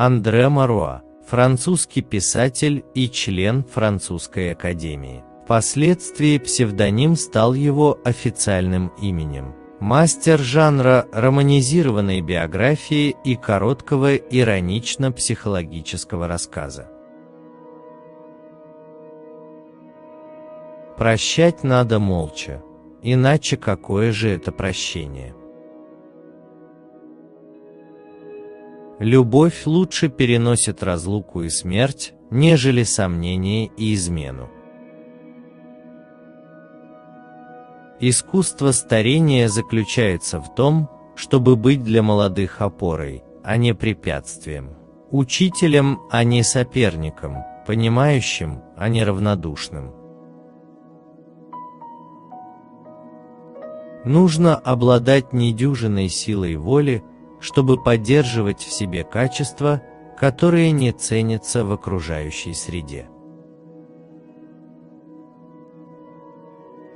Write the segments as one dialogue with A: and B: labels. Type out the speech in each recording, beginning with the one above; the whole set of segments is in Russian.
A: Андре Маруа, французский писатель и член Французской академии. Впоследствии псевдоним стал его официальным именем. Мастер жанра романизированной биографии и короткого иронично-психологического рассказа. Прощать надо молча, иначе какое же это прощение? Любовь лучше переносит разлуку и смерть, нежели сомнение и измену. Искусство старения заключается в том, чтобы быть для молодых опорой, а не препятствием, учителем, а не соперником, понимающим, а не равнодушным. Нужно обладать недюжинной силой воли, чтобы поддерживать в себе качества, которые не ценятся в окружающей среде.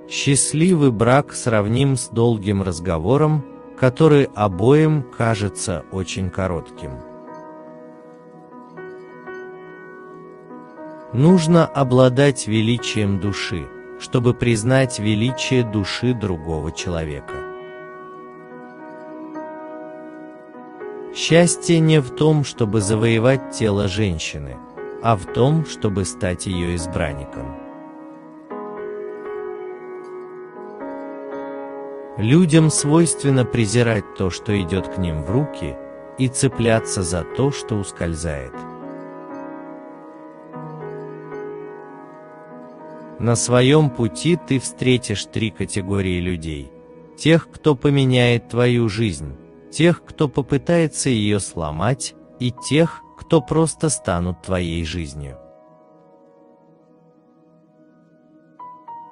A: Счастливый брак сравним с долгим разговором, который обоим кажется очень коротким. Нужно обладать величием души, чтобы признать величие души другого человека. Счастье не в том, чтобы завоевать тело женщины, а в том, чтобы стать ее избранником. Людям свойственно презирать то, что идет к ним в руки, и цепляться за то, что ускользает. На своем пути ты встретишь три категории людей: тех, кто поменяет твою жизнь, тех, кто попытается ее сломать, и тех, кто просто станут твоей жизнью.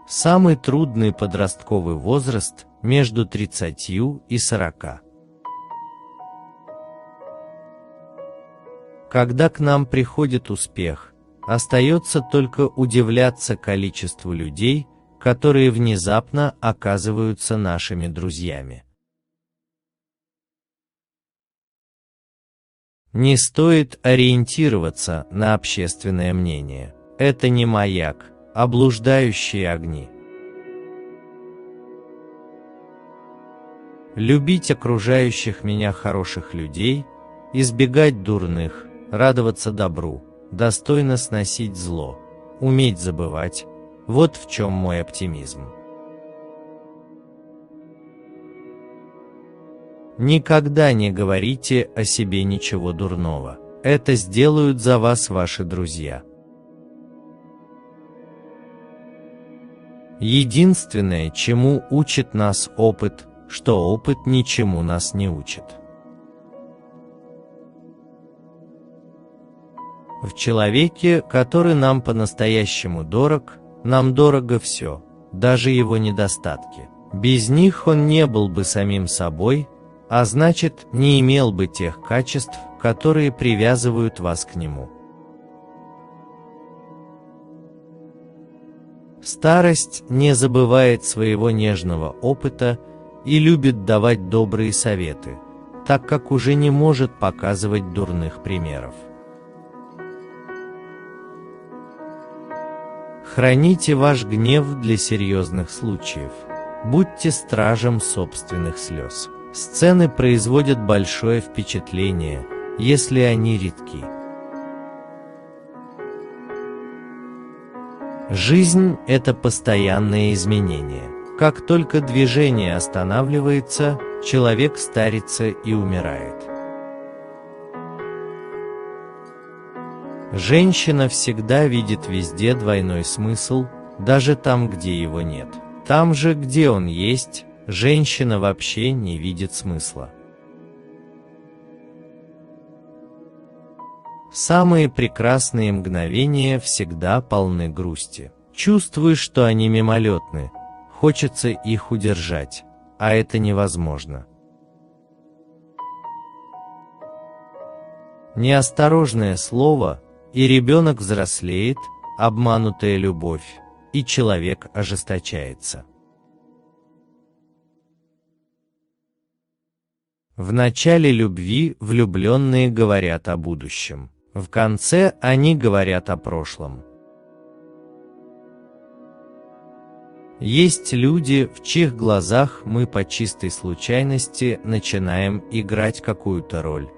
A: Самый трудный подростковый возраст – между 30 и 40. Когда к нам приходит успех, остается только удивляться количеству людей, которые внезапно оказываются нашими друзьями. Не стоит ориентироваться на общественное мнение. Это не маяк, а блуждающие огни. Любить окружающих меня хороших людей, избегать дурных, радоваться добру, достойно сносить зло, уметь забывать – вот в чем мой оптимизм. Никогда не говорите о себе ничего дурного. Это сделают за вас ваши друзья. Единственное, чему учит нас опыт, что опыт ничему нас не учит. В человеке, который нам по-настоящему дорог, нам дорого все, даже его недостатки. Без них он не был бы самим собой, а значит, не имел бы тех качеств, которые привязывают вас к нему. Старость не забывает своего нежного опыта и любит давать добрые советы, так как уже не может показывать дурных примеров. Храните ваш гнев для серьезных случаев. Будьте стражем собственных слез. Сцены производят большое впечатление, если они редки. Жизнь – это постоянное изменение. Как только движение останавливается, человек старится и умирает. Женщина всегда видит везде двойной смысл, даже там, где его нет. Там же, где он есть, женщина вообще не видит смысла. Самые прекрасные мгновения всегда полны грусти. Чувствуешь, что они мимолетны, хочется их удержать, а это невозможно. Неосторожное слово, и ребенок взрослеет, обманутая любовь, и человек ожесточается. В начале любви влюбленные говорят о будущем. В конце они говорят о прошлом. Есть люди, в чьих глазах мы по чистой случайности начинаем играть какую-то роль.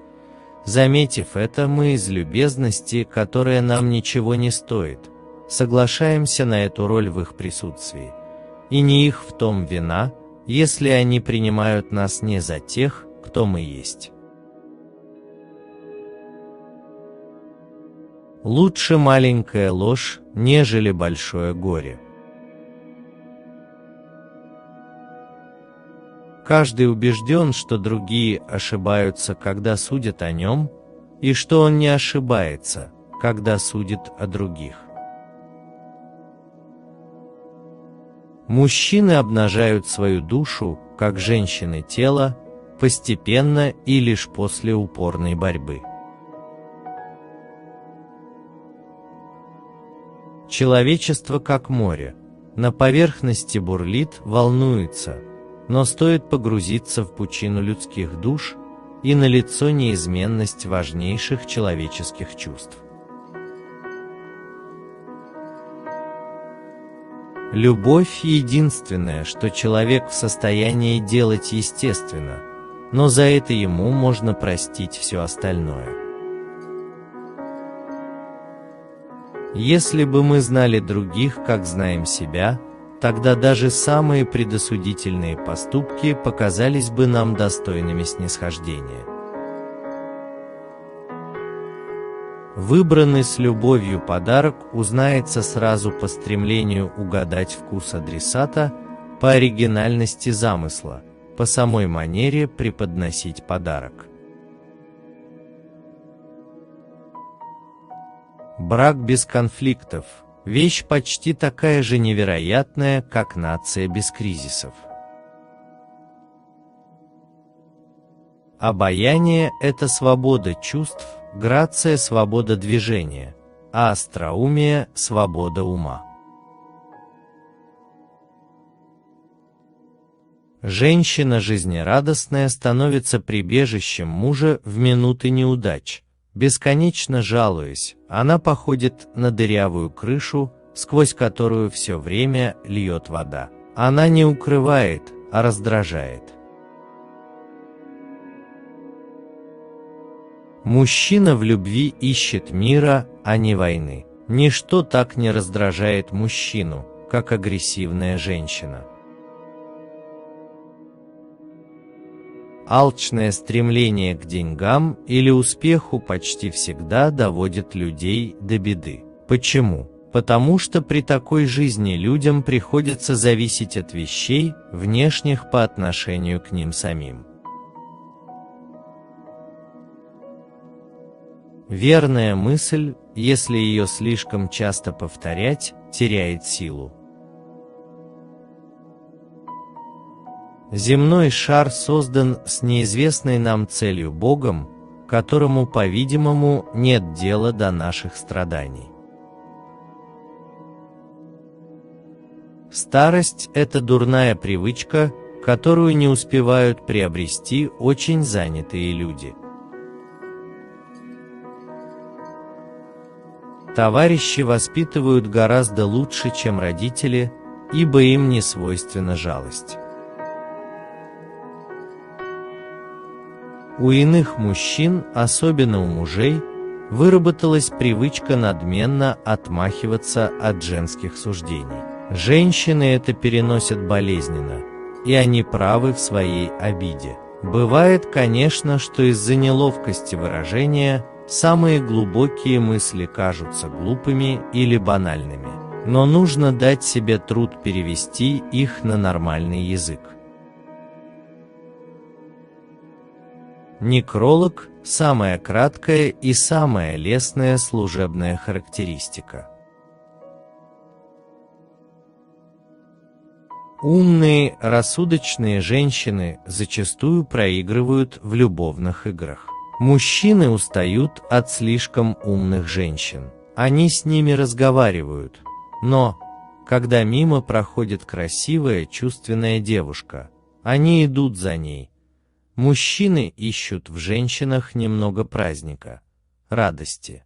A: Заметив это, мы из любезности, которая нам ничего не стоит, соглашаемся на эту роль в их присутствии. И не их в том вина, если они принимают нас не за тех, кто мы есть. Лучше маленькая ложь, нежели большое горе. Каждый убежден, что другие ошибаются, когда судят о нем, и что он не ошибается, когда судит о других. Мужчины обнажают свою душу, как женщины тело, постепенно и лишь после упорной борьбы. Человечество как море, на поверхности бурлит, волнуется, но стоит погрузиться в пучину людских душ, и налицо неизменность важнейших человеческих чувств. Любовь — единственное, что человек в состоянии делать естественно, но за это ему можно простить все остальное. Если бы мы знали других, как знаем себя, тогда даже самые предосудительные поступки показались бы нам достойными снисхождения. Выбранный с любовью подарок узнается сразу по стремлению угадать вкус адресата, по оригинальности замысла, по самой манере преподносить подарок. Брак без конфликтов – вещь почти такая же невероятная, как нация без кризисов. Обаяние – это свобода чувств, грация – свобода движения, а остроумие – свобода ума. Женщина жизнерадостная становится прибежищем мужа в минуты неудач. Бесконечно жалуясь, она походит на дырявую крышу, сквозь которую все время льет вода. Она не укрывает, а раздражает. Мужчина в любви ищет мира, а не войны. Ничто так не раздражает мужчину, как агрессивная женщина. Алчное стремление к деньгам или успеху почти всегда доводит людей до беды. Почему? Потому что при такой жизни людям приходится зависеть от вещей, внешних по отношению к ним самим. Верная мысль, если ее слишком часто повторять, теряет силу. Земной шар создан с неизвестной нам целью Богом, которому, по-видимому, нет дела до наших страданий. Старость – это дурная привычка, которую не успевают приобрести очень занятые люди. Товарищи воспитывают гораздо лучше, чем родители, ибо им не свойственна жалость. У иных мужчин, особенно у мужей, выработалась привычка надменно отмахиваться от женских суждений. Женщины это переносят болезненно, и они правы в своей обиде. Бывает, конечно, что из-за неловкости выражения самые глубокие мысли кажутся глупыми или банальными, но нужно дать себе труд перевести их на нормальный язык. Некролог – самая краткая и самая лестная служебная характеристика. Умные, рассудочные женщины зачастую проигрывают в любовных играх. Мужчины устают от слишком умных женщин. Они с ними разговаривают, но, когда мимо проходит красивая, чувственная девушка, они идут за ней, Мужчины ищут в женщинах немного праздника, радости.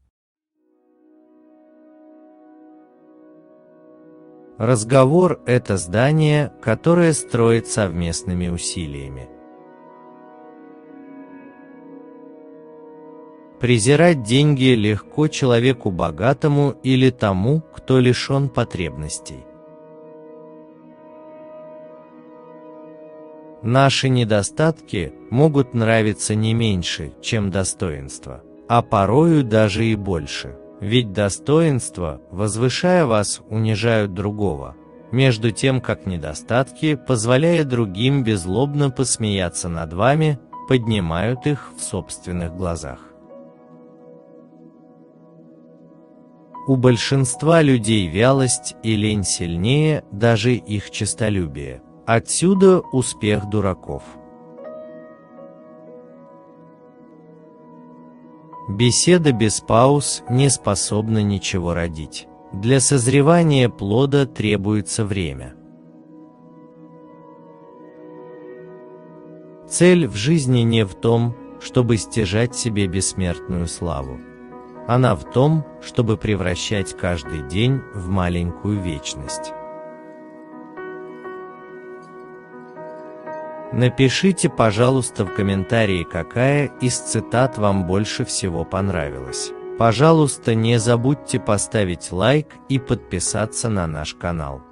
A: Разговор – это здание, которое строит совместными усилиями. Презирать деньги легко человеку богатому или тому, кто лишен потребностей. Наши недостатки могут нравиться не меньше, чем достоинства, а порою даже и больше. Ведь достоинства, возвышая вас, унижают другого, между тем как недостатки, позволяя другим беззлобно посмеяться над вами, поднимают их в собственных глазах. У большинства людей вялость и лень сильнее даже их честолюбия. Отсюда успех дураков. Беседа без пауз не способна ничего родить. Для созревания плода требуется время. Цель в жизни не в том, чтобы стяжать себе бессмертную славу. Она в том, чтобы превращать каждый день в маленькую вечность. Напишите, пожалуйста, в комментарии, какая из цитат вам больше всего понравилась. Пожалуйста, не забудьте поставить лайк и подписаться на наш канал.